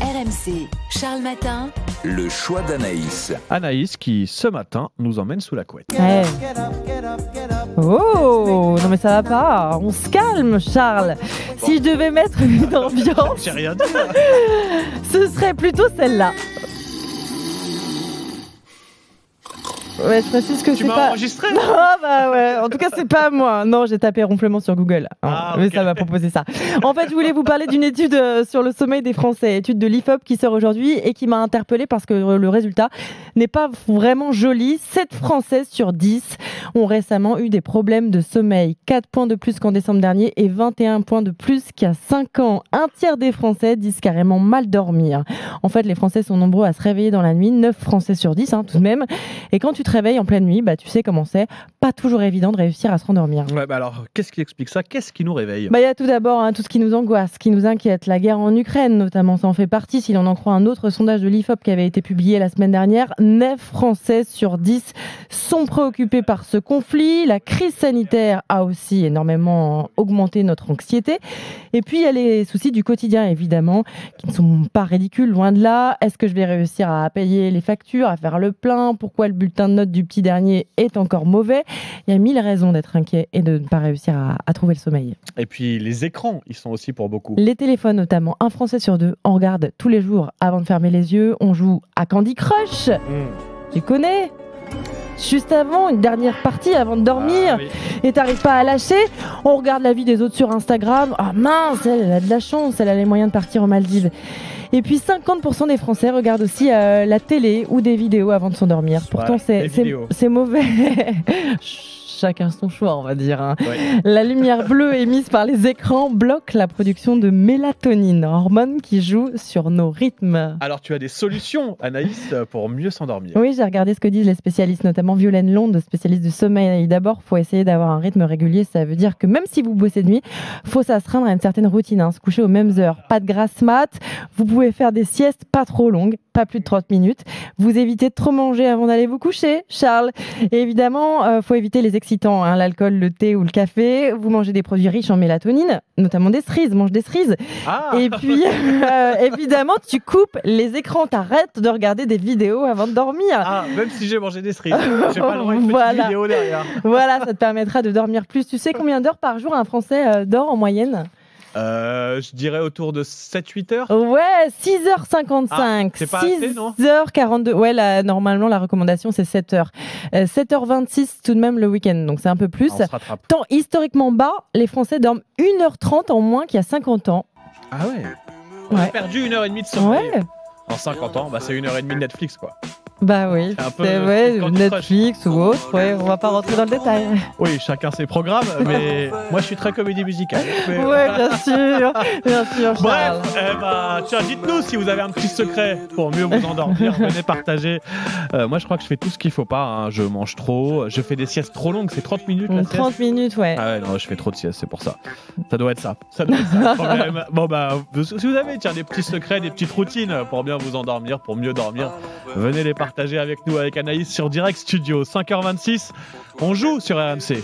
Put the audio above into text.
RMC, Charles Matin. Le choix d'Anaïs. Anaïs qui, ce matin, nous emmène sous la couette. Ouais. Oh, non mais ça va pas. On se calme, Charles. Si je devais mettre une ambiance, J'ai rien dit. ce serait plutôt celle-là. Ouais, je précise que Tu c'est m'as pas. enregistré? Ah bah ouais, en tout cas c'est pas moi. Non, j'ai tapé ronflement sur Google. Ah, Mais ok. ça m'a proposé ça. En fait, je voulais vous parler d'une étude sur le sommeil des Français, étude de l'IFOP qui sort aujourd'hui et qui m'a interpellée parce que le résultat n'est pas vraiment joli. 7 Français sur 10 ont récemment eu des problèmes de sommeil. 4 points de plus qu'en décembre dernier et 21 points de plus qu'il y a 5 ans. Un tiers des Français disent carrément mal dormir. En fait, les Français sont nombreux à se réveiller dans la nuit. 9 Français sur 10 tout de même. Et quand tu te réveilles en pleine nuit, bah, tu sais comment c'est, pas toujours évident de réussir à se rendormir. Ouais, bah alors, qu'est-ce qui explique ça? Qu'est-ce qui nous réveille? Bah, il y a tout d'abord tout ce qui nous angoisse, ce qui nous inquiète. La guerre en Ukraine, notamment, ça en fait partie. Si l'on en croit un autre sondage de l'IFOP qui avait été publié la semaine dernière, 9 Français sur 10 sont préoccupés par ce conflit. La crise sanitaire a aussi énormément augmenté notre anxiété. Et puis, il y a les soucis du quotidien, évidemment, qui ne sont pas ridicules, loin de là. Est-ce que je vais réussir à payer les factures, à faire le plein? Pourquoi le bulletin de notes du petit dernier est encore mauvais? Il y a 1000 raisons d'être inquiet et de ne pas réussir à trouver le sommeil. Et puis, les écrans, ils sont aussi pour beaucoup. Les téléphones notamment, un Français sur 2 en regarde tous les jours avant de fermer les yeux. On joue à Candy Crush, tu connais? Juste avant, une dernière partie avant de dormir, Ah, oui. et t'arrives pas à lâcher. On regarde la vie des autres sur Instagram. Ah mince, elle a de la chance, elle a les moyens de partir aux Maldives. Et puis 50% des Français regardent aussi la télé ou des vidéos avant de s'endormir. Pourtant, Ouais, les vidéos. c'est mauvais. Chacun son choix, on va dire. Ouais. La lumière bleue émise par les écrans bloque la production de mélatonine, hormone qui joue sur nos rythmes. Alors, tu as des solutions, Anaïs, pour mieux s'endormir. Oui, j'ai regardé ce que disent les spécialistes, notamment Violaine Londe, spécialiste du sommeil. D'abord, il faut essayer d'avoir un rythme régulier. Ça veut dire que même si vous bossez de nuit, il faut s'astreindre à une certaine routine, se coucher aux mêmes heures. Pas de grasse mat. Vous pouvez faire des siestes pas trop longues, pas plus de 30 minutes. Vous évitez de trop manger avant d'aller vous coucher, Charles. Et évidemment, faut éviter les excitants, l'alcool, le thé ou le café. Vous mangez des produits riches en mélatonine, notamment des cerises. Mange des cerises. Ah, Et puis, évidemment, tu coupes les écrans. T'arrêtes de regarder des vidéos avant de dormir. ah, même si j'ai mangé des cerises, j'ai pas le droit à une petite Voilà. vidéo derrière. Voilà, ça te permettra de dormir plus. Tu sais combien d'heures par jour un Français dort en moyenne? Je dirais autour de 7-8 heures. Ouais, 6h55. Ah, c'est pas assez, non? 6h42. Ouais, normalement, la recommandation, c'est 7h. 7h26 tout de même le week-end, donc c'est un peu plus. On se rattrape. Temps historiquement bas, les Français dorment 1h30 en moins qu'il y a 50 ans. Ah ouais. On a Ouais. perdu 1h30 de sommeil. Ouais, En 50 ans, bah c'est 1h30 de Netflix, quoi. bah oui, C'est un peu c'est vrai, Candy Crush. Netflix ou autre, ouais, on va pas rentrer dans le détail. Oui, chacun ses programmes, mais moi je suis très comédie musicale. Mais- Ouais, bien sûr, Charles. Bref, tiens, dites-nous si vous avez un petit secret pour mieux vous endormir. Venez partager. Moi, je crois que je fais tout ce qu'il faut pas. Je mange trop, je fais des siestes trop longues. C'est 30 minutes la sieste. 30 minutes, ouais. Ah ouais, non, je fais trop de siestes, c'est pour ça. Ça doit être ça. Ça doit être ça le problème. Bon, si vous avez des petits secrets, des petites routines pour bien vous endormir, pour mieux dormir, venez les partager avec nous, avec Anaïs sur Direct Studio. 5h26, on joue sur RMC.